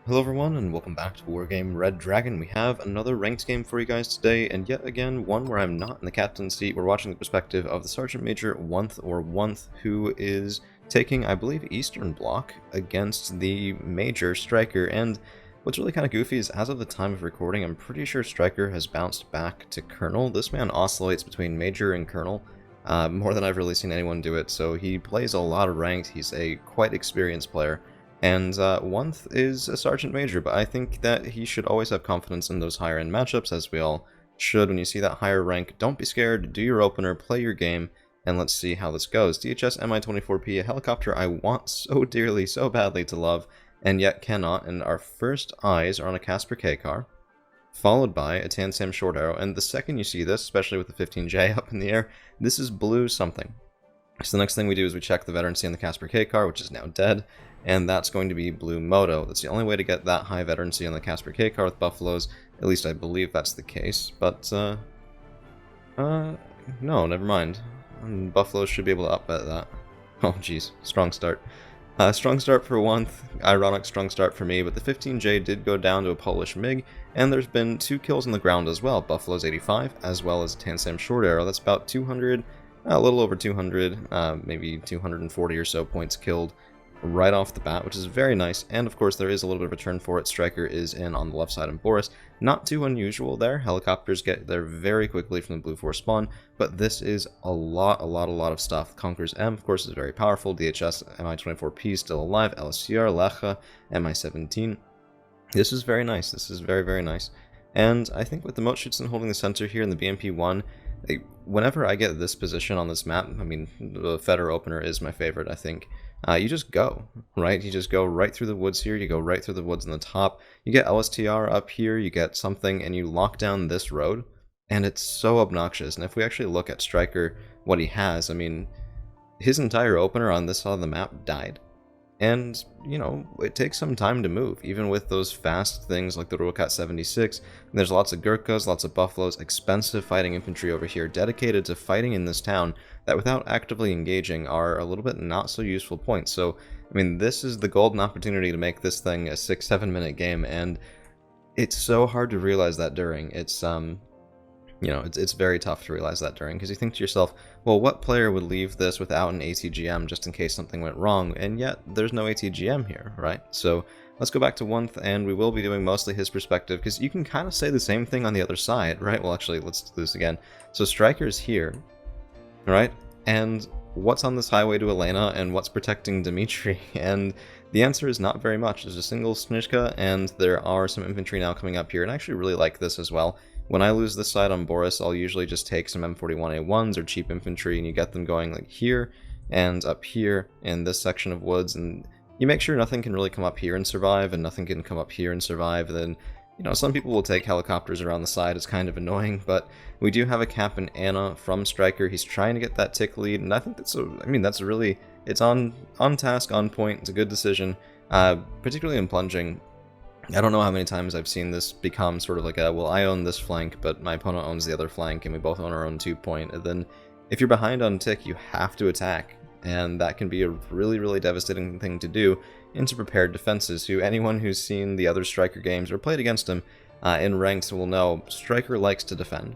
Hello everyone and welcome back to Wargame Red Dragon. We have another ranked game for you guys today, and yet again one where I'm not in the captain's seat. We're watching the perspective of the Sergeant Major Wunth, who is taking, I believe, Eastern Bloc against the Major Striker. And what's really kind of goofy is, as of the time of recording, I'm pretty sure Striker has bounced back to Colonel. This man oscillates between Major and Colonel more than I've really seen anyone do it, so he plays a lot of ranked. He's a quite experienced player. And Wunth is a Sergeant Major, but I think that he should always have confidence in those higher end matchups, as we all should. When you see that higher rank, don't be scared, do your opener, play your game, and let's see how this goes. DHS Mi-24P, a helicopter I want so dearly, so badly to love, and yet cannot, and our first eyes are on a Casper K car, followed by a Tan Sam Short Arrow, and the second you see this, especially with the 15J up in the air, this is blue something. So the next thing we do is we check the veterancy on the Casper K car, which is now dead, and that's going to be blue moto. That's the only way to get that high veterancy on the Casper K car with Buffaloes. At least I believe that's the case, but, no, never mind. Buffaloes should be able to up bet that. Oh, jeez. Strong start. Strong start for Wunth, ironic strong start for me, but the 15J did go down to a Polish MiG, and there's been 2 kills on the ground as well. Buffaloes 85, as well as Tan Sam Short Arrow. That's about 200, a little over 200, maybe 240 or so points killed right off the bat, which is very nice. And of course there is a little bit of a turn for it. Striker is in on the left side and Boris. Not too unusual there. Helicopters get there very quickly from the blue 4 spawn, but this is a lot of stuff. Conquerors M, of course, is very powerful. DHS Mi-24P still alive. LSCR, Lecha, Mi-17. This is very nice. This is very nice. And I think with the Motschützen holding the center here in the BMP-1, whenever I get this position on this map, I mean, the Feder opener is my favorite, I think. You just go, right? You just go right through the woods here, you go right through the woods on the top, you get LSTR up here, you get something, and you lock down this road, and it's so obnoxious. And if we actually look at Striker, what he has, I mean, his entire opener on this side of the map died. And, you know, it takes some time to move, even with those fast things like the Rukat 76. There's lots of Gurkhas, lots of Buffaloes, expensive fighting infantry over here, dedicated to fighting in this town, that without actively engaging are a little bit not so useful points. So, I mean, this is the golden opportunity to make this thing a 6-7 minute game, and it's so hard to realize that during. It's, you know, it's very tough to realize that during, because you think to yourself, well, what player would leave this without an ATGM just in case something went wrong? And yet, there's no ATGM here, right? So, let's go back to Wunth, and we will be doing mostly his perspective, because you can kind of say the same thing on the other side, right? Well, actually, let's do this again. So, Striker's here, right? And what's on this highway to Elena, and what's protecting Dmitry? And the answer is not very much. There's a single Snizhka, and there are some infantry now coming up here, and I actually really like this as well. When I lose this side on Boris, I'll usually just take some M41A1s or cheap infantry, and you get them going like here and up here in this section of woods, and you make sure nothing can really come up here and survive, and nothing can come up here and survive. And then, you know, some people will take helicopters around the side. It's kind of annoying, but we do have a Captain Anna from Striker. He's trying to get that tick lead, and I think that's that's really, it's on task, on point. It's a good decision, particularly in plunging. I don't know how many times I've seen this become sort of like a, well, I own this flank, but my opponent owns the other flank, and we both own our own 2-point. And then if you're behind on tick, you have to attack, and that can be a really devastating thing to do into prepared defenses. Anyone who's seen the other Striker games or played against him in ranks will know Striker likes to defend.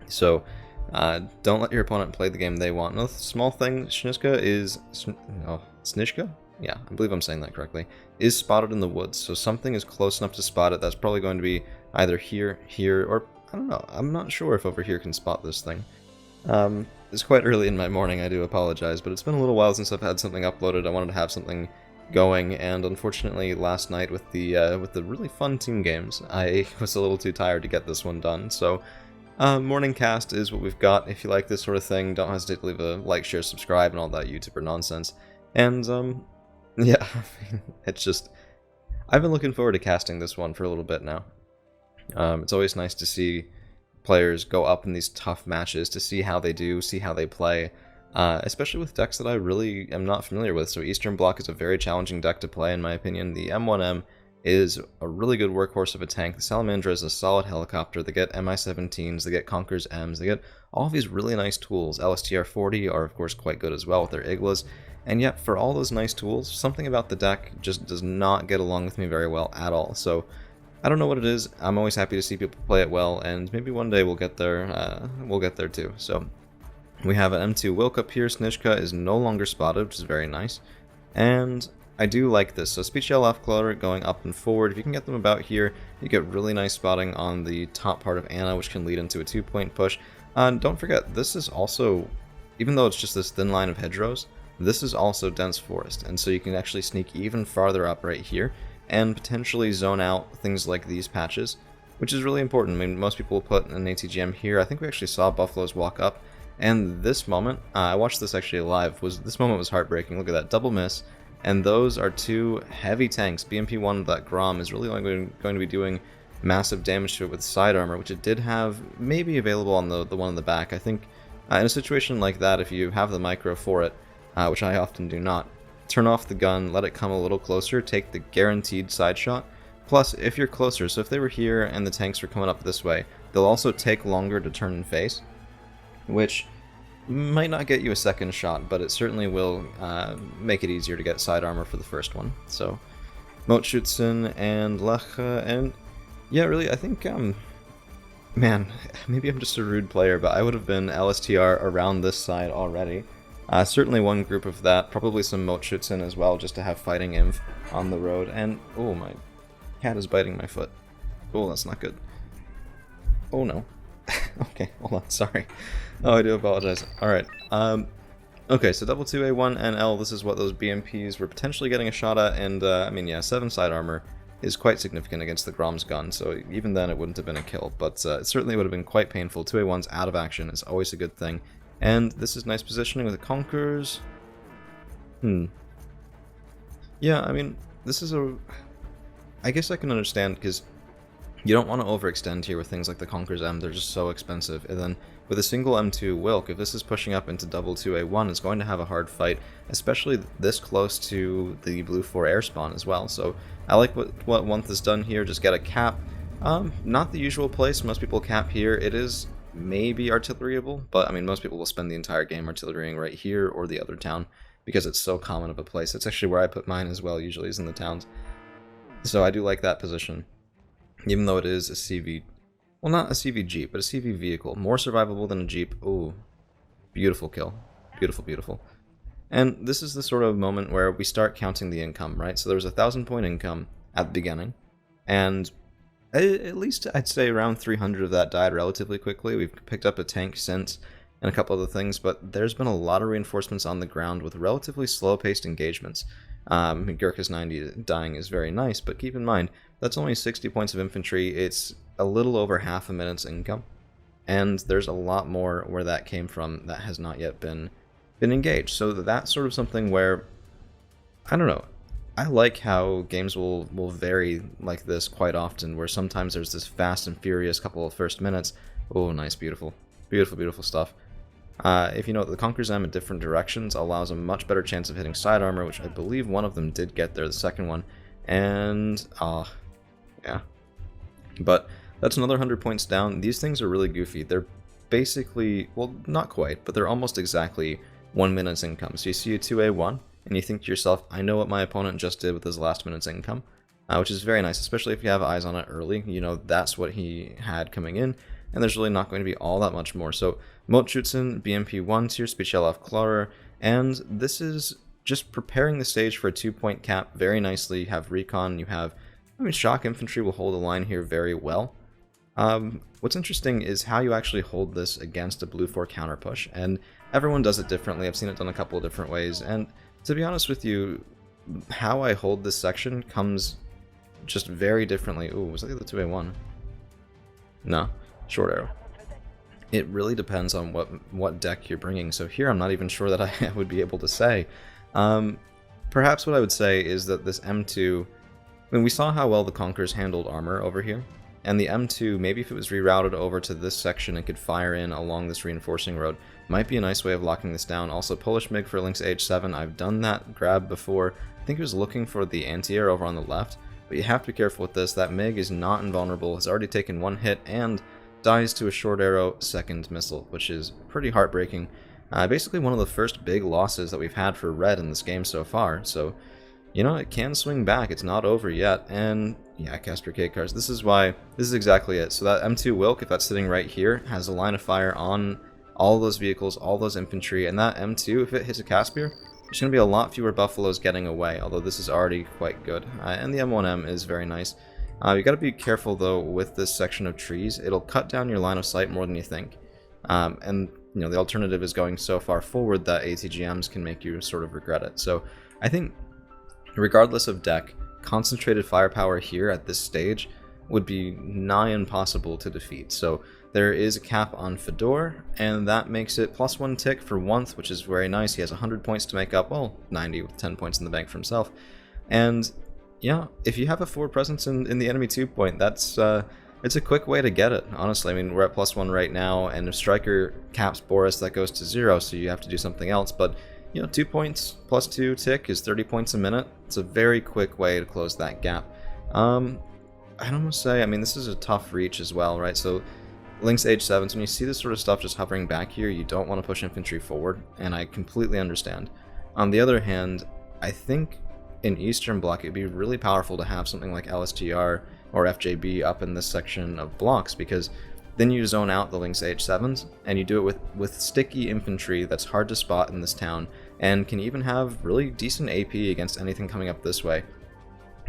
So don't let your opponent play the game they want. Another small thing, Snizhka is... Snizhka? Yeah, I believe I'm saying that correctly, is spotted in the woods, so something is close enough to spot it. That's probably going to be either here, or, I don't know, I'm not sure if over here can spot this thing. It's quite early in my morning, I do apologize, but it's been a little while since I've had something uploaded. I wanted to have something going, and unfortunately last night with the really fun team games, I was a little too tired to get this one done, so morning cast is what we've got. If you like this sort of thing, don't hesitate to leave a like, share, subscribe, and all that YouTuber nonsense. And, yeah, it's just, I've been looking forward to casting this one for a little bit now. It's always nice to see players go up in these tough matches, to see how they do, see how they play, especially with decks that I really am not familiar with. So Eastern Bloc is a very challenging deck to play, in my opinion. The M1M is a really good workhorse of a tank. The Salamandra is a solid helicopter. They get Mi-17s, they get Conqueror's Ms, they get all of these really nice tools. LSTR-40 are of course quite good as well with their Iglas, and yet for all those nice tools, something about the deck just does not get along with me very well at all. So I don't know what it is. I'm always happy to see people play it well, and maybe one day we'll get there. Too. So we have an M2 Wilk up here. Snishka is no longer spotted, which is very nice, and I do like this. So Speech Yell off Clutter going up and forward. If you can get them about here, you get really nice spotting on the top part of Anna, which can lead into a 2-point push. Don't forget, this is also, even though it's just this thin line of hedgerows, this is also dense forest, and so you can actually sneak even farther up right here and potentially zone out things like these patches, which is really important. I mean, most people will put an ATGM here. I think we actually saw Buffaloes walk up, and this moment, I watched this actually live, this moment was heartbreaking. Look at that, double miss. And those are two heavy tanks. BMP-1, that Grom, is really only going to be doing massive damage to it with side armor, which it did have maybe available on the one in the back. I think in a situation like that, if you have the micro for it, which I often do not, turn off the gun, let it come a little closer, take the guaranteed side shot. Plus, if you're closer, so if they were here and the tanks were coming up this way, they'll also take longer to turn and face, which might not get you a second shot, but it certainly will make it easier to get side armor for the first one. So, Motschützen and Lecha, and yeah, really, I think, man, maybe I'm just a rude player, but I would have been LSTR around this side already. Certainly one group of that, probably some Motschützen as well, just to have fighting inv on the road, and, oh, my cat is biting my foot. Oh, that's not good. Oh, no. Okay, hold on, sorry. Oh, I do apologize. Alright, okay, so double 2A1 and L, this is what those BMPs were potentially getting a shot at, and, I mean, yeah, 7 side armor is quite significant against the Grom's gun, so even then it wouldn't have been a kill, but it certainly would have been quite painful. 2A1's out of action is always a good thing, and this is nice positioning with the Conquerors. Yeah, I mean, this is a... I guess I can understand, because you don't want to overextend here with things like the Conqueror's M, they're just so expensive. And then with a single M2 Wilk, if this is pushing up into double 2A1, it's going to have a hard fight, especially this close to the blue 4 air spawn as well. So I like what Wunth has done here, just get a cap. Not the usual place, most people cap here. It is maybe artilleryable, but I mean most people will spend the entire game artillerying right here or the other town, because it's so common of a place. It's actually where I put mine as well, usually is in the towns. So I do like that position. Even though it is a CV, well, not a CV Jeep, but a CV vehicle. More survivable than a Jeep. Ooh, beautiful kill. Beautiful, beautiful. And this is the sort of moment where we start counting the income, right? So there was a 1,000-point income at the beginning, and at least I'd say around 300 of that died relatively quickly. We've picked up a tank since, and a couple other things, but there's been a lot of reinforcements on the ground with relatively slow-paced engagements. Gurkha's 90 dying is very nice, but keep in mind, that's only 60 points of infantry. It's a little over half a minute's income, and there's a lot more where that came from that has not yet been engaged. So that's sort of something where, I don't know, I like how games will vary like this quite often, where sometimes there's this fast and furious couple of first minutes. Oh, nice, beautiful. Beautiful, beautiful stuff. If you know, the Conqueror's M in different directions allows a much better chance of hitting side armor, which I believe one of them did get there, the second one. And, yeah. But that's another 100 points down. These things are really goofy. They're basically, well, not quite, but they're almost exactly 1 minute's income. So you see a 2A1, and you think to yourself, I know what my opponent just did with his last minute's income, which is very nice, especially if you have eyes on it early. You know, that's what he had coming in, and there's really not going to be all that much more. So Motschützen, BMP-1 tier, Spezial auf Klarer, and this is just preparing the stage for a 2-point cap very nicely. You have recon, you have, I mean, shock infantry will hold the line here very well. What's interesting is how you actually hold this against a blue 4 counter push, and everyone does it differently. I've seen it done a couple of different ways, and to be honest with you, how I hold this section comes just very differently. Ooh, was that the 2A1? No, short arrow. It really depends on what deck you're bringing, so here I'm not even sure that I would be able to say. Perhaps what I would say is that this M2, I mean, we saw how well the Conquerors handled armor over here, and the M2, maybe if it was rerouted over to this section and could fire in along this reinforcing road, might be a nice way of locking this down. Also, Polish MiG for Lynx H7, I've done that grab before. I think he was looking for the anti-air over on the left, But you have to be careful with this. That MiG is not invulnerable, has already taken 1 hit, and dies to a short arrow second missile, which is pretty heartbreaking. Basically one of the first big losses that we've had for red in this game so far, so, you know, it can swing back. It's not over yet, and yeah, Casper K cars. This is exactly it. So that M2 Wilk, if that's sitting right here, has a line of fire on all those vehicles, all those infantry, and that M2, if it hits a Caspier, there's going to be a lot fewer Buffaloes getting away, although this is already quite good. And the M1M is very nice. You got to be careful though with this section of trees. It'll cut down your line of sight more than you think. And you know, the alternative is going so far forward that ATGMs can make you sort of regret it. So I think regardless of deck, concentrated firepower here at this stage would be nigh impossible to defeat. So there is a cap on Fedor, and that makes it +1 tick for Wunth, which is very nice. He has 100 points to make up, well, 90 with 10 points in the bank for himself. And yeah, if you have a forward presence in the enemy 2 point, that's it's a quick way to get it, honestly. I mean, we're at +1 right now, and if Striker caps Boris, that goes to 0, so you have to do something else. But, you know, 2 points +2 tick is 30 points a minute. It's a very quick way to close that gap. I'd almost say, I mean, this is a tough reach as well, right? So, Lynx H7s, when you see this sort of stuff just hovering back here, you don't want to push infantry forward, and I completely understand. On the other hand, I think in Eastern Bloc, it'd be really powerful to have something like LSTR or FJB up in this section of blocks, because then you zone out the Lynx H7s, and you do it with sticky infantry that's hard to spot in this town, and can even have really decent AP against anything coming up this way.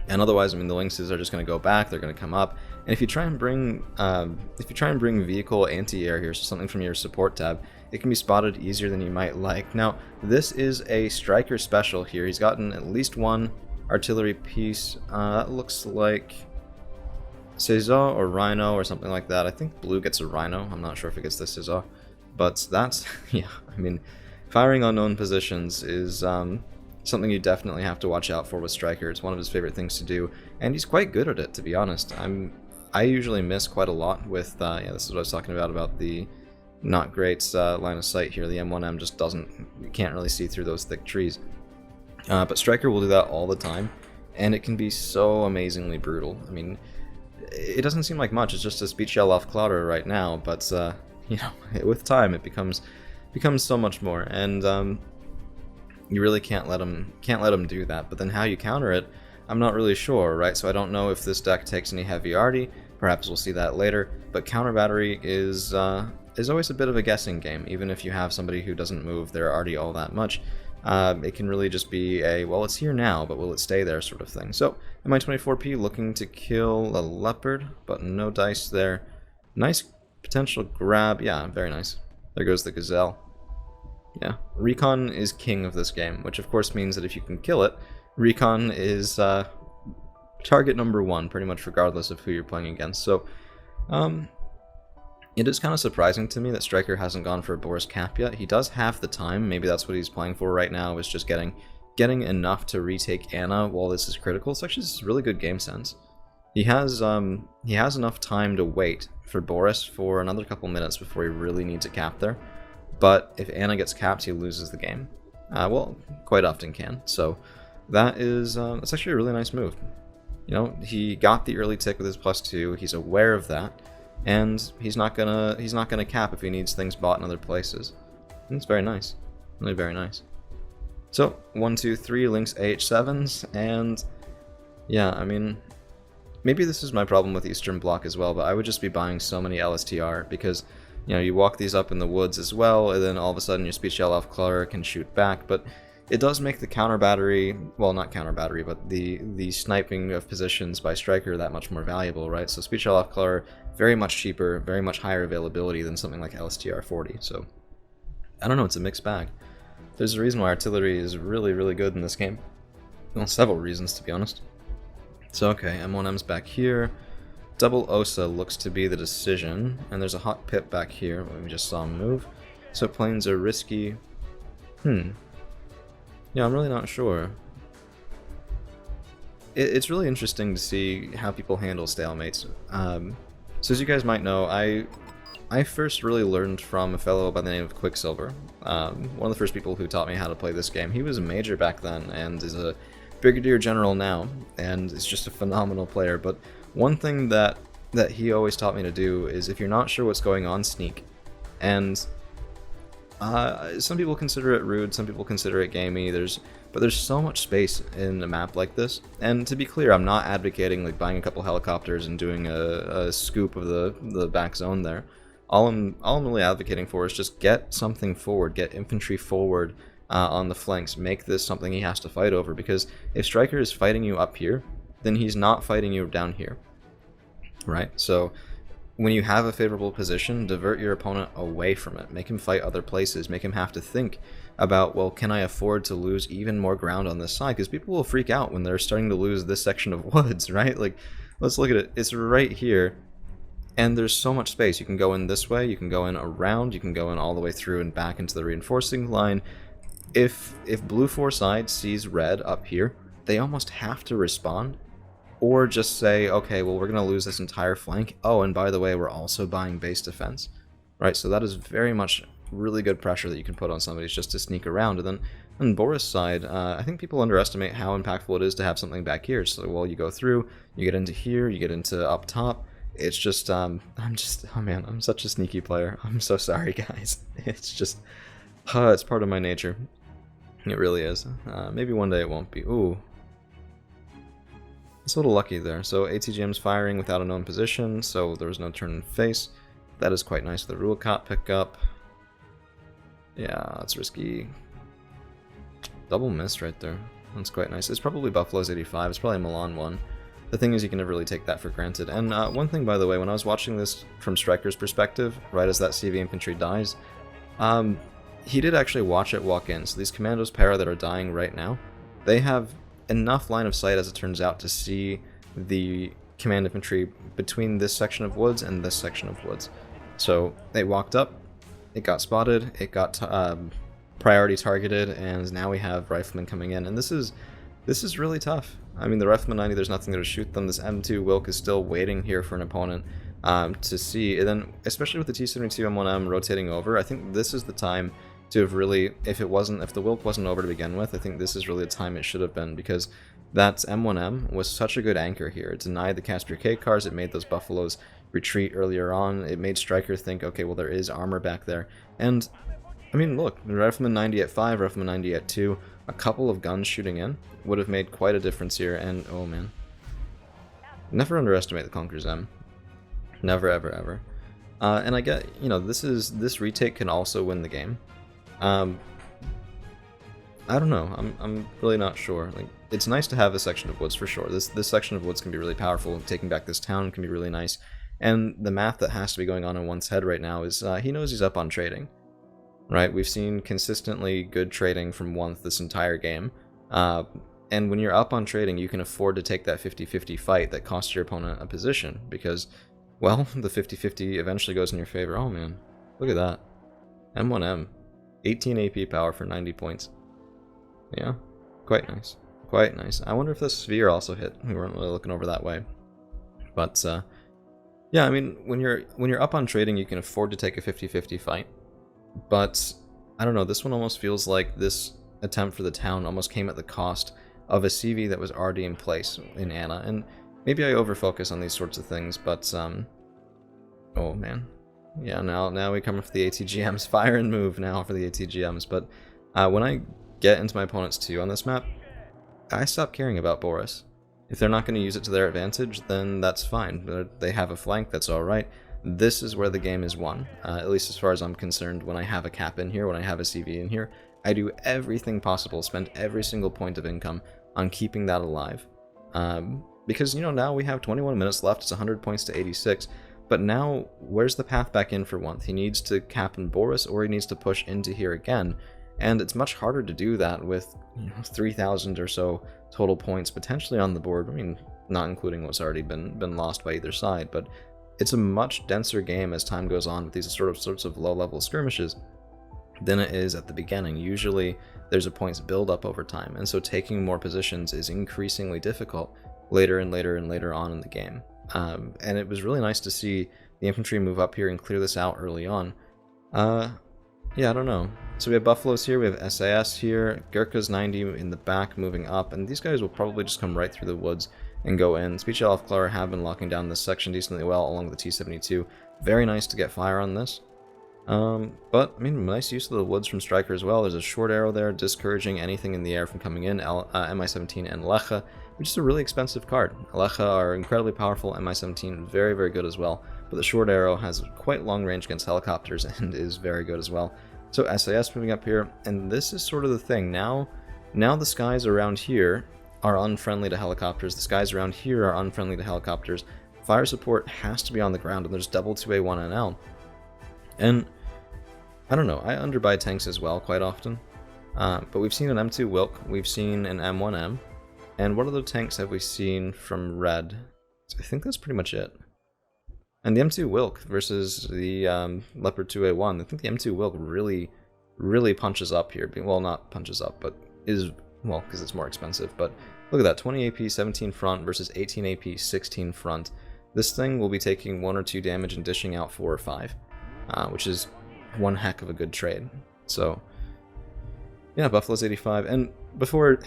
And otherwise, I mean, the Lynxes are just going to go back, they're going to come up, and if you try and bring vehicle anti-air here, so something from your support tab, it can be spotted easier than you might like. Now, this is a Striker special here. He's gotten at least 1 artillery piece. That looks like Cesar or Rhino or something like that. I think blue gets a Rhino. I'm not sure if it gets the Cesar. But that's, yeah, I mean, firing unknown positions is something you definitely have to watch out for with Striker. It's one of his favorite things to do, and he's quite good at it, to be honest. I usually miss quite a lot with, yeah, this is what I was talking about the not great line of sight here. The M1M just you can't really see through those thick trees. But Striker will do that all the time, and it can be so amazingly brutal. I mean, it doesn't seem like much, it's just a speed shell off Clowder right now, but you know, with time it becomes so much more, and you really can't let him do that. But then how you counter it, I'm not really sure, right? So I don't know if this deck takes any heavy arty. Perhaps we'll see that later. But counter battery is always a bit of a guessing game, even if you have somebody who doesn't move their arty all that much. It can really just be a, well, it's here now, but will it stay there sort of thing. So, MI24P looking to kill a leopard, but no dice there. Nice potential grab. Yeah, very nice. There goes the gazelle. Yeah, recon is king of this game, which of course means that if you can kill it, recon is target number 1, pretty much regardless of who you're playing against. So, it is kind of surprising to me that Striker hasn't gone for a Boris cap yet. He does have the time. Maybe that's what he's playing for right now, is just getting enough to retake Anna while this is critical. It's actually just really good game sense. He has enough time to wait for Boris for another couple minutes before he really needs a cap there. But if Anna gets capped, he loses the game. Well, quite often can. So that is that's actually a really nice move. You know, he got the early tick with his +2. He's aware of that. And he's not gonna cap if he needs things bought in other places. And it's very nice, really very nice. So 1, 2, 3 Lynx H7s, and yeah, I mean, maybe this is my problem with Eastern Bloc as well, but I would just be buying so many LSTR because, you know, you walk these up in the woods as well, and then all of a sudden your speed shell off Clutter can shoot back, but it does make the counter battery, well, not counter battery, but the sniping of positions by Striker that much more valuable, right? So speed shell off Clutter, very much cheaper, very much higher availability than something like LSTR 40, so I don't know, it's a mixed bag. There's a reason why artillery is really, really good in this game. Well, several reasons, to be honest. So, okay, M1M's back here. Double Osa looks to be the decision, and there's a hot pip back here, we just saw him move. So planes are risky. Yeah, I'm really not sure. It's really interesting to see how people handle stalemates. So as you guys might know, I first really learned from a fellow by the name of Quicksilver. One of the first people who taught me how to play this game. He was a major back then, and is a Brigadier General now, and is just a phenomenal player. But one thing that he always taught me to do is, if you're not sure what's going on, sneak. And some people consider it rude, some people consider it gamey. But there's so much space in a map like this. And to be clear, I'm not advocating like buying a couple helicopters and doing a scoop of the back zone there. All I'm really advocating for is just get something forward, get infantry forward on the flanks, make this something he has to fight over. Because if Striker is fighting you up here, then he's not fighting you down here, right? So when you have a favorable position, divert your opponent away from it. Make him fight other places. Make him have to think about, well, can I afford to lose even more ground on this side? Because people will freak out when they're starting to lose this section of woods, right? Like, let's look at it. It's right here, and there's so much space. You can go in this way, you can go in around, you can go in all the way through and back into the reinforcing line. If blue 4 side sees red up here, they almost have to respond. Or just say, okay, well, we're going to lose this entire flank. Oh, and by the way, we're also buying base defense, right? So that is very much really good pressure that you can put on somebody just to sneak around. And then on Boris' side, I think people underestimate how impactful it is to have something back here. So, well, you go through, you get into here, you get into up top. It's just, oh man, I'm such a sneaky player. I'm so sorry, guys. It's just, it's part of my nature. It really is. Maybe one day it won't be. Ooh. It's a little lucky there. So ATGM's firing without a known position, so there was no turn in face. That is quite nice. The Rulecop pickup. Yeah, that's risky. Double miss right there. That's quite nice. It's probably Buffalo's 85. It's probably a Milan one. The thing is, you can never really take that for granted. And one thing, by the way, when I was watching this from Striker's perspective, right as that CV infantry dies, he did actually watch it walk in. So these Commandos para that are dying right now, they have enough line of sight, as it turns out, to see the command infantry between this section of woods and this section of woods. So they walked up, it got spotted, it got priority targeted, and now we have riflemen coming in. And this is really tough. I mean, the Rifleman 90, there's nothing there to shoot them. This M2 Wilk is still waiting here for an opponent to see. And then, especially with the T-72 M1M rotating over, I think this is the time to have really, if the Wilk wasn't over to begin with, I think this is really the time it should have been, because that M1M was such a good anchor here. It denied the Casper K cars, it made those Buffaloes retreat earlier on, it made Stryker think, okay, well, there is armor back there. And, I mean, look, the Rifleman 90 at 5, Rifleman 90 at 2, a couple of guns shooting in would have made quite a difference here, and, oh man. Never underestimate the Conqueror's M. Never, ever, ever. And I get, you know, this retake can also win the game. I don't know. I'm really not sure. Like, it's nice to have a section of woods for sure. This section of woods can be really powerful. Taking back this town can be really nice. And the math that has to be going on in one's head right now is he knows he's up on trading, right? We've seen consistently good trading from Wunth this entire game. And when you're up on trading, you can afford to take that 50-50 fight that costs your opponent a position, because, well, the 50-50 eventually goes in your favor. Oh man, look at that. M1M. 18 AP power for 90 points. Yeah, quite nice. Quite nice. I wonder if the sphere also hit. We weren't really looking over that way. But, yeah, I mean, when you're up on trading, you can afford to take a 50-50 fight. But, I don't know, this one almost feels like this attempt for the town almost came at the cost of a CV that was already in place in Anna. And maybe I overfocus on these sorts of things, but, oh man. Yeah, now we come for the ATGMs. Fire and move now for the ATGMs. But when I get into my opponent's 2 on this map, I stop caring about Boris. If they're not going to use it to their advantage, then that's fine. They have a flank, that's alright. This is where the game is won, at least as far as I'm concerned. When I have a cap in here, when I have a CV in here, I do everything possible, spend every single point of income on keeping that alive. Because, you know, now we have 21 minutes left, it's 100 points to 86. But now, where's the path back in for Wunth? He needs to cap in Boris, or he needs to push into here again. And it's much harder to do that with, you know, 3,000 or so total points potentially on the board. I mean, not including what's already been lost by either side. But it's a much denser game as time goes on with these sorts of low-level skirmishes than it is at the beginning. Usually, there's a points build-up over time. And so taking more positions is increasingly difficult later and later and later on in the game. And it was really nice to see the infantry move up here and clear this out early on. Yeah, I don't know. So we have Buffaloes here, we have SAS here, Gurkha's 90 in the back moving up, and these guys will probably just come right through the woods and go in. Speech Elf Clara have been locking down this section decently well along with the T-72. Very nice to get fire on this. But, I mean, nice use of the woods from Striker as well. There's a short arrow there, discouraging anything in the air from coming in, MI-17 and Lecha, which is a really expensive card. Lecha are incredibly powerful, MI-17 very, very good as well, but the short arrow has quite long range against helicopters and is very good as well. So SAS moving up here, and this is sort of the thing. Now the skies around here are unfriendly to helicopters, the skies around here are unfriendly to helicopters. Fire support has to be on the ground, and there's double 2A1NL. And I don't know, I underbuy tanks as well quite often, but we've seen an M2 Wilk, we've seen an M1M, and what other tanks have we seen from Red? I think that's pretty much it. And the M2 Wilk versus the Leopard 2A1, I think the M2 Wilk really punches up here. Well, not punches up, but is, well, because it's more expensive, but look at that, 20 AP, 17 front versus 18 AP, 16 front. This thing will be taking 1 or 2 damage and dishing out 4 or 5. Which is one heck of a good trade. So, yeah, Buffalo's 85. And before,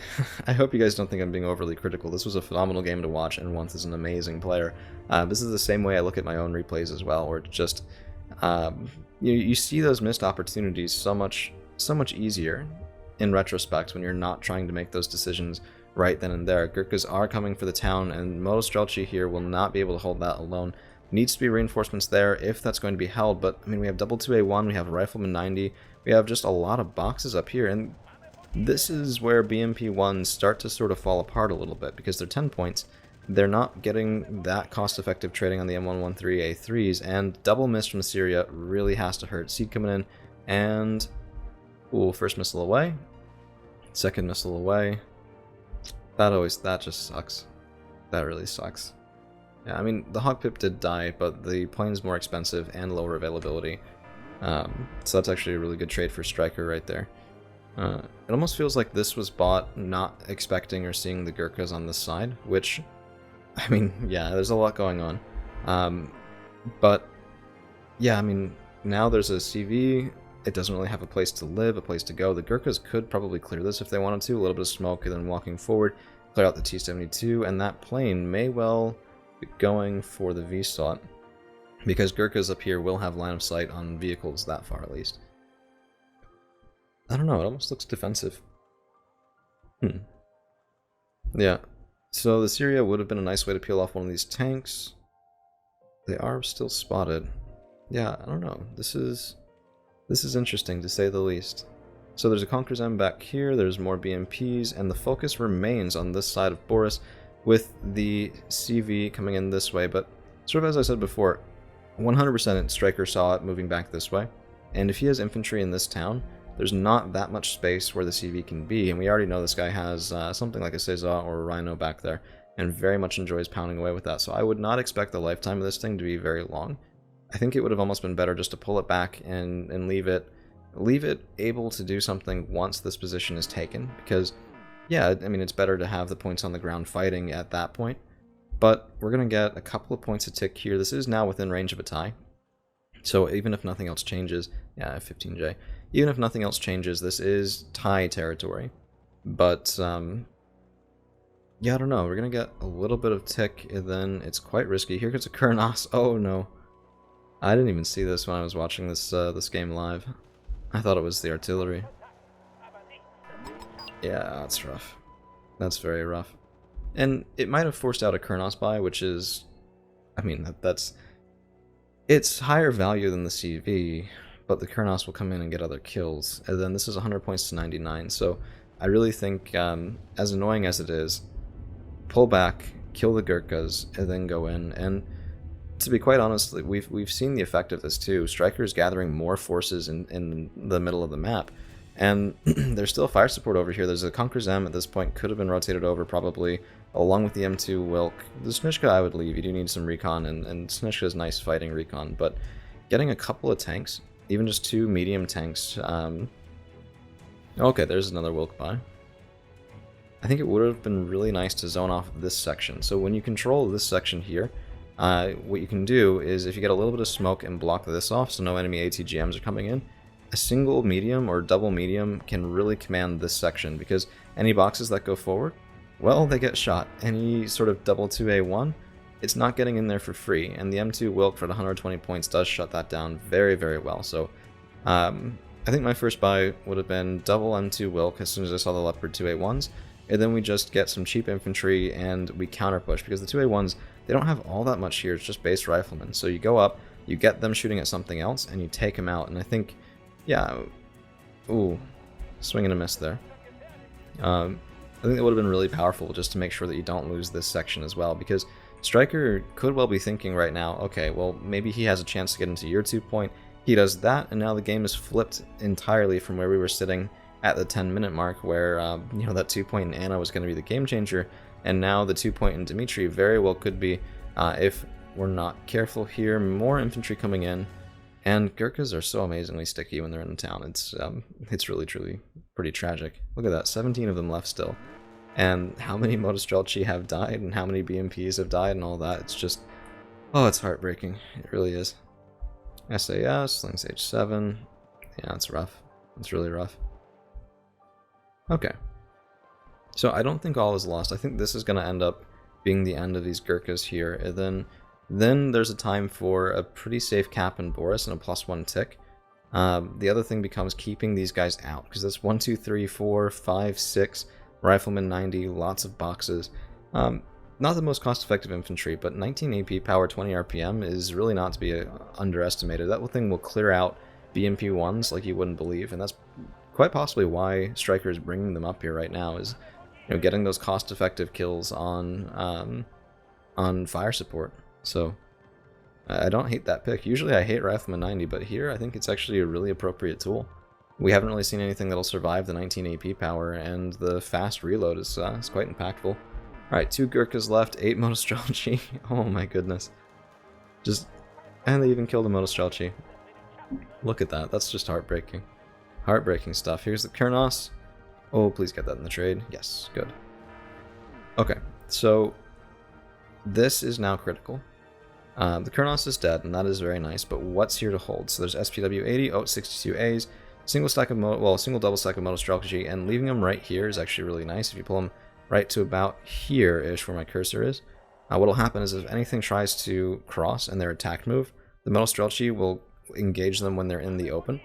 I hope you guys don't think I'm being overly critical. This was a phenomenal game to watch, and Wunth is an amazing player. This is the same way I look at my own replays as well, where it's just, you see those missed opportunities so much easier in retrospect when you're not trying to make those decisions right then and there. Gurkhas are coming for the town, and Moto Strelchi here will not be able to hold that alone. Needs to be reinforcements there if that's going to be held, but I mean, we have double 2A1, we have Rifleman 90, we have just a lot of boxes up here, and this is where BMP1s start to sort of fall apart a little bit, because they're 10 points, they're not getting that cost-effective trading on the M113A3s, and double miss from Syria really has to hurt. Seed coming in, and ooh, first missile away, second missile away. That just sucks. That really sucks. Yeah, I mean, the Hawk Pip did die, but the plane's more expensive and lower availability. So that's actually a really good trade for Striker right there. It almost feels like this was bought not expecting or seeing the Gurkhas on this side, which, I mean, yeah, there's a lot going on. But, yeah, I mean, now there's a CV, it doesn't really have a place to live, a place to go. The Gurkhas could probably clear this if they wanted to, a little bit of smoke, and then walking forward, clear out the T-72, and that plane may well going for the VSOT, because Gurkhas up here will have line of sight on vehicles that far at least. I don't know, it almost looks defensive. Yeah, so the Syria would have been a nice way to peel off one of these tanks. They are still spotted. Yeah, I don't know, this is interesting to say the least. So there's a Conqueror's M back here, there's more BMPs, and the focus remains on this side of Boris, with the CV coming in this way, but sort of as I said before, 100% Striker saw it moving back this way, and if he has infantry in this town, there's not that much space where the CV can be, and we already know this guy has something like a Cesar or a Rhino back there, and very much enjoys pounding away with that, so I would not expect the lifetime of this thing to be very long. I think it would have almost been better just to pull it back and leave it able to do something once this position is taken, because yeah, I mean, it's better to have the points on the ground fighting at that point, but we're going to get a couple of points a tick here. This is now within range of a tie, so even if nothing else changes, yeah, 15J, even if nothing else changes, this is tie territory, but, yeah, I don't know, we're going to get a little bit of tick, and then it's quite risky. Here comes a Kurnos, oh no, I didn't even see this when I was watching this, this game live. I thought it was the artillery. Yeah, that's rough. That's very rough. And it might have forced out a Kurnos buy, which is, I mean, it's higher value than the CV, but the Kurnos will come in and get other kills. And then this is 100 points to 99, so I really think, as annoying as it is, pull back, kill the Gurkhas, and then go in. And to be quite honest, we've seen the effect of this too. Striker's gathering more forces in the middle of the map. And there's still fire support over here. There's a Conqueror's M at this point, could have been rotated over probably, along with the M2 Wilk. The Snishka I would leave, you do need some recon, and Snishka's nice fighting recon, but getting a couple of tanks, even just 2 medium tanks, okay, there's another Wilk buy. I think it would have been really nice to zone off this section. So when you control this section here, what you can do is if you get a little bit of smoke and block this off so no enemy ATGMs are coming in, a single medium or double medium can really command this section, because any boxes that go forward, well, they get shot. Any sort of double 2A1, it's not getting in there for free, and the M2 Wilk for the 120 points does shut that down very, very well. So I think my first buy would have been double M2 Wilk as soon as I saw the Leopard 2A1s, and then we just get some cheap infantry and we counter push, because the 2A1s, they don't have all that much here, it's just base riflemen. So you go up, you get them shooting at something else, and you take them out, and I think, yeah, ooh, swing and a miss there. I think that would have been really powerful just to make sure that you don't lose this section as well, because Striker could well be thinking right now, okay, well, maybe he has a chance to get into your 2 point, he does that, and now the game is flipped entirely from where we were sitting at the 10-minute mark, where, you know, that 2 point in Anna was going to be the game changer, and now the 2 point in Dimitri very well could be, if we're not careful here. More infantry coming in, and Gurkhas are so amazingly sticky when they're in the town. It's really, truly pretty tragic. Look at that, 17 of them left still. And how many Motostrelci have died, and how many BMPs have died, and all that. It's just, oh, it's heartbreaking. It really is. SAS, Lynx H7. Yeah, it's rough. It's really rough. Okay. So I don't think all is lost. I think this is going to end up being the end of these Gurkhas here. And then there's a time for a pretty safe cap in Boris and a +1 tick. The other thing becomes keeping these guys out, because that's 1, 2, 3, 4, 5, 6 Rifleman 90, lots of boxes. Not the most cost-effective infantry, but 19 AP power, 20 RPM is really not to be underestimated. That thing will clear out BMP 1s like you wouldn't believe, and that's quite possibly why Striker is bringing them up here right now, is, you know, getting those cost-effective kills on fire support. So I don't hate that pick. Usually I hate Rifleman 90, but here I think it's actually a really appropriate tool. We haven't really seen anything that'll survive the 19 AP power, and the fast reload is quite impactful. Alright, 2 Gurkhas left, 8 Motostrelci. Oh my goodness. And they even killed a Motostrelci. Look at that, that's just heartbreaking. Heartbreaking stuff. Here's the Kurnos. Oh, please get that in the trade. Yes, good. Okay, so this is now critical. The Kurnos is dead, and that is very nice, but what's here to hold? So there's SPW 80, 62As, single double stack of Motostrelci, and leaving them right here is actually really nice. If you pull them right to about here-ish where my cursor is, what'll happen is if anything tries to cross and their attack move, the Motostrelci will engage them when they're in the open,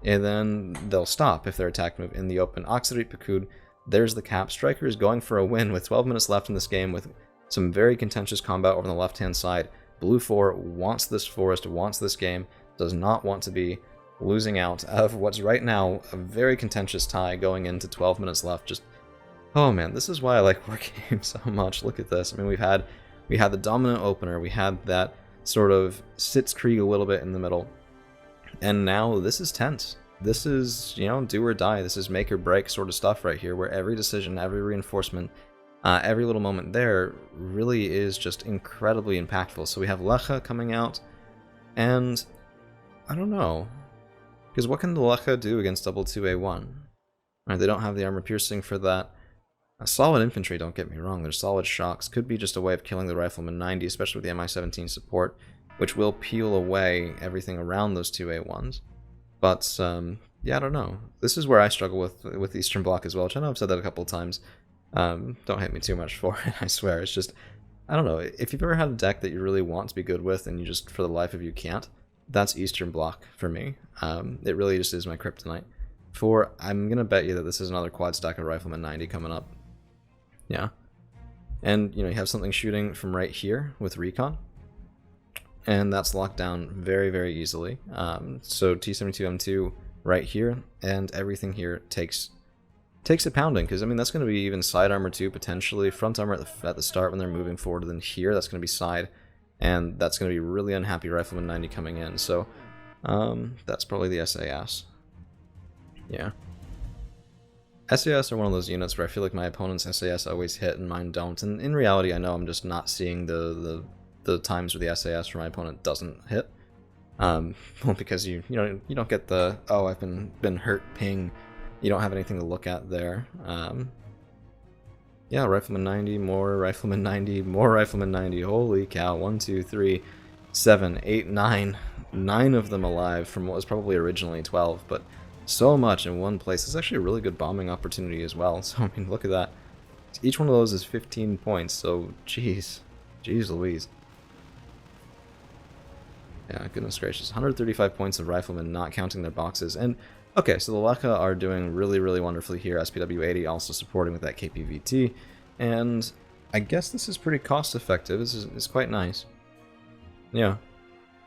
and then they'll stop if their attack move in the open. Oxidate Pakud, there's the cap. Striker is going for a win with 12 minutes left in this game with some very contentious combat over on the left-hand side. Blue 4 wants this forest, wants this game, does not want to be losing out of what's right now a very contentious tie going into 12 minutes left. Just, oh man, this is why I like Wargame so much. Look at this. I mean, we had the dominant opener, we had that sort of Sitzkrieg a little bit in the middle, and now this is tense. This is, you know, do or die. This is make or break sort of stuff right here, where every decision, every reinforcement, every little moment there really is just incredibly impactful. So we have Lecha coming out, and I don't know, because what can the Lecha do against double 2A1? Right, they don't have the armor piercing for that. Solid infantry, don't get me wrong, there's solid shocks. Could be just a way of killing the Rifleman 90, especially with the MI-17 support, which will peel away everything around those 2A1s. But, yeah, I don't know. This is where I struggle with Eastern Bloc as well, which I know I've said that a couple of times. Don't hate me too much for it, I swear. It's just, I don't know, if you've ever had a deck that you really want to be good with and you just, for the life of you, can't, that's Eastern Bloc for me. It really just is my kryptonite. I'm going to bet you that this is another quad stack of Rifleman 90 coming up. Yeah. And, you know, you have something shooting from right here with Recon, and that's locked down very, very easily. So T-72M2 right here, and everything here takes a pounding, because, I mean, that's going to be even side armor too, potentially. Front armor at the start when they're moving forward, and then here, that's going to be side, and that's going to be really unhappy Rifleman 90 coming in. So, that's probably the SAS. Yeah. SAS are one of those units where I feel like my opponent's SAS always hit and mine don't, and in reality I know I'm just not seeing the times where the SAS for my opponent doesn't hit. Well, because you don't get the, oh, I've been hurt ping. You don't have anything to look at there. Yeah, Rifleman 90, more Rifleman 90, more Rifleman 90. Holy cow, 1, 2, 3, 7, 8, 9. 9 of them alive from what was probably originally 12, but so much in one place. It's actually a really good bombing opportunity as well. So, I mean, look at that. Each one of those is 15 points, so jeez. Jeez Louise. Yeah, goodness gracious. 135 points of riflemen, not counting their boxes. And, okay, so the Lekka are doing really, really wonderfully here. SPW-80 also supporting with that KPVT. And I guess this is pretty cost-effective. This is quite nice. Yeah.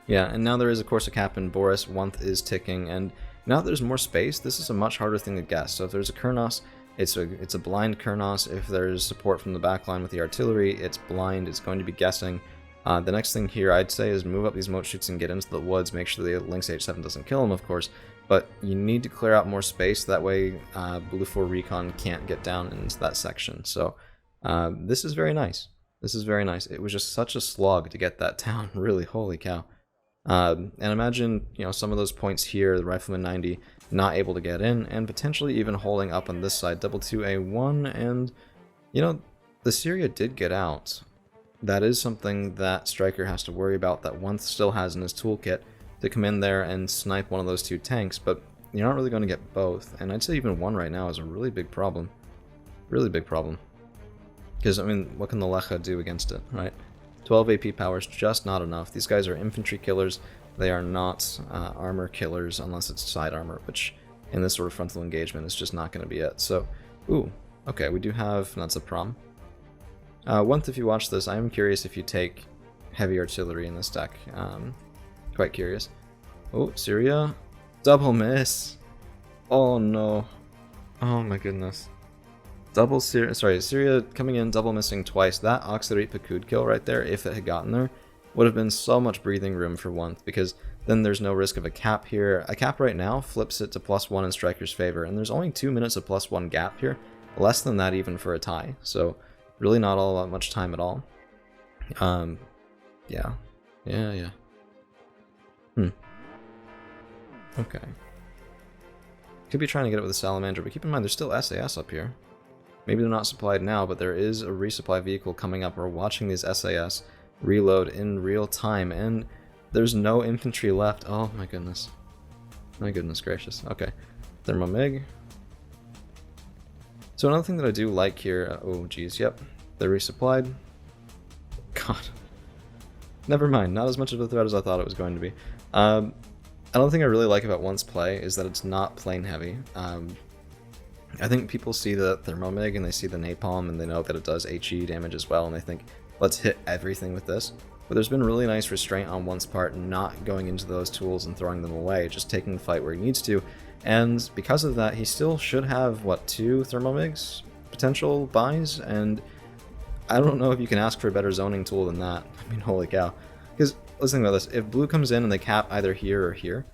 Yeah, and now there is, of course, a cap in Boris. Wunth is ticking, and now that there's more space, this is a much harder thing to guess. So if there's a Kurnos, it's a blind Kurnos. If there's support from the backline with the artillery, it's blind. It's going to be guessing. The next thing here, I'd say, is move up these moat chutes and get into the woods. Make sure the Lynx H7 doesn't kill him, of course. But you need to clear out more space. That way, Blue 4 Recon can't get down into that section. So this is very nice. This is very nice. It was just such a slog to get that down. Really, holy cow. And imagine, you know, some of those points here, the Rifleman 90 not able to get in, and potentially even holding up on this side. Double 2A1, and, you know, the Syria did get out. That is something that Stryker has to worry about, that Wunth still has in his toolkit to come in there and snipe one of those two tanks, but you're not really going to get both. And I'd say even one right now is a really big problem. Really big problem. Because, I mean, what can the Lekka do against it, right? 12 AP power is just not enough. These guys are infantry killers. They are not armor killers unless it's side armor, which in this sort of frontal engagement is just not going to be it. So, ooh, okay, we do have, that's a prom. Wunth, if you watch this, I am curious if you take heavy artillery in this deck. Quite curious. Oh, Syria. Double miss. Oh no. Oh my goodness. Double Syria, sorry, Syria coming in, double missing twice. That Auxiliary Pakud kill right there, if it had gotten there, would have been so much breathing room for Wunth, because then there's no risk of a cap here. A cap right now flips it to +1 in Striker's favor, and there's only 2 minutes of +1 gap here. Less than that even for a tie, so really not all that much time at all. Yeah. Okay. Could be trying to get it with a Salamander, but keep in mind there's still SAS up here. Maybe they're not supplied now, but there is a resupply vehicle coming up. We're watching these SAS reload in real time, and there's no infantry left. Oh my goodness. My goodness gracious. Okay. Thermomig. So another thing that I do like here, oh geez, yep, they're resupplied. God. Never mind, not as much of a threat as I thought it was going to be. Another thing I really like about Wunth's play is that it's not plane heavy. I think people see the Thermomig and they see the Napalm and they know that it does HE damage as well, and they think, let's hit everything with this. But there's been really nice restraint on Wunth's part, not going into those tools and throwing them away, just taking the fight where he needs to. And because of that, he still should have, what, 2 Thermomigs potential buys? And I don't know if you can ask for a better zoning tool than that. I mean, holy cow. Because, let's think about this. If blue comes in and they cap either here or here,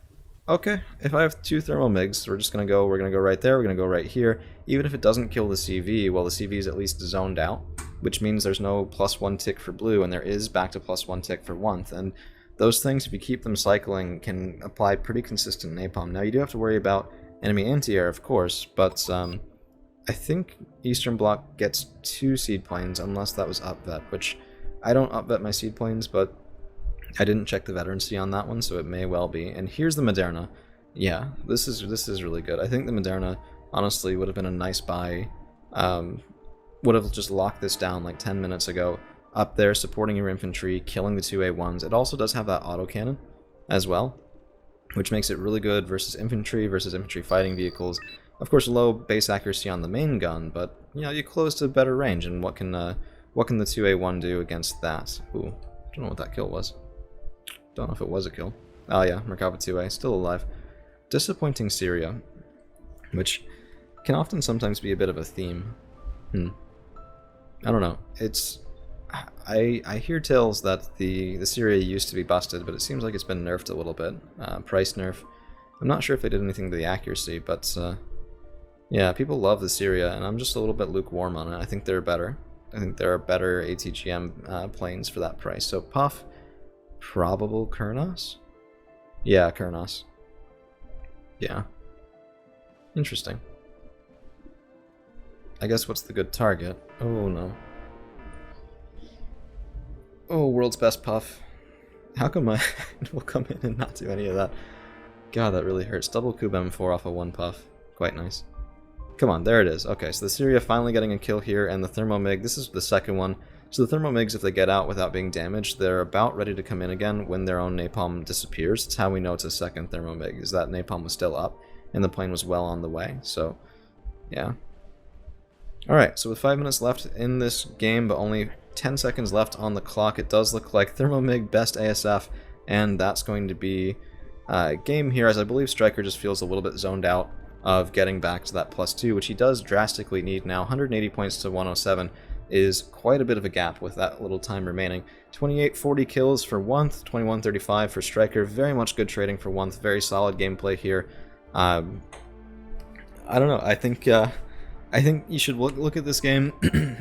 okay, if I have 2 Thermomigs, we're gonna go right there, we're gonna go right here. Even if it doesn't kill the CV, well, the CV is at least zoned out, which means there's no +1 tick for blue, and there is back to +1 tick for Wunth. And those things, if you keep them cycling, can apply pretty consistent napalm. Now, you do have to worry about enemy anti-air, of course, but I think Eastern Bloc gets 2 seed planes, unless that was upvet, which I don't upvet my seed planes, but I didn't check the veterancy on that one, so it may well be. And here's the Moderna. Yeah, this is really good. I think the Moderna, honestly, would have been a nice buy. Would have just locked this down like 10 minutes ago. Up there, supporting your infantry, killing the 2A1s. It also does have that autocannon as well, which makes it really good versus infantry fighting vehicles. Of course, low base accuracy on the main gun, but you know, you close to better range, and what can the 2A1 do against that? Ooh, I don't know what that kill was. Don't know if it was a kill. Oh yeah, Merkava 2A, still alive. Disappointing Syria, which can often sometimes be a bit of a theme. I don't know. It's I hear tales that the Syria used to be busted, but it seems like it's been nerfed a little bit. Price nerf. I'm not sure if they did anything to the accuracy, but yeah, people love the Syria, and I'm just a little bit lukewarm on it. I think they're better. I think there are better ATGM planes for that price. So Puff. Probable Kurnos? Yeah, Kurnos. Yeah. Interesting. I guess what's the good target? Oh no. Oh, world's best Puff. How come I will come in and not do any of that? God, that really hurts. Double Cube M4 off of one puff. Quite nice. Come on, there it is. Okay, so the Syria finally getting a kill here, and the Thermomig, this is the second one. So the Thermomigs, if they get out without being damaged, they're about ready to come in again when their own napalm disappears. That's how we know it's a second Thermomig, is that napalm was still up, and the plane was well on the way, so yeah. Alright, so with 5 minutes left in this game, but only 10 seconds left on the clock, it does look like Thermomig best ASF, and that's going to be game here, as I believe Striker just feels a little bit zoned out of getting back to that +2, which he does drastically need now. 180 points to 107 is quite a bit of a gap with that little time remaining. 2840 kills for Wunth, 2135 for Striker. Very much good trading for Wunth. Very solid gameplay here. I don't know. I think you should look at this game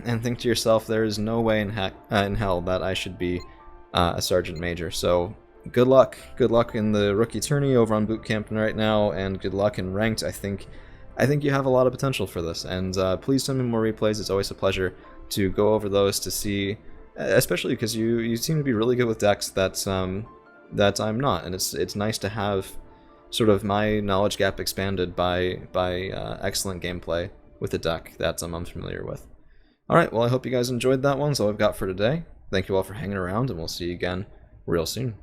and think to yourself, there is no way in hell that I should be a Sergeant Major. So good luck in the rookie tourney over on Boot Camp right now, and good luck in ranked. I think you have a lot of potential for this, and please send me more replays. It's always a pleasure to go over those to see, especially because you seem to be really good with decks that I'm not, and it's nice to have sort of my knowledge gap expanded by excellent gameplay with a deck that I'm unfamiliar with. Alright, well I hope you guys enjoyed that one. That's all I've got for today. Thank you all for hanging around, and we'll see you again real soon.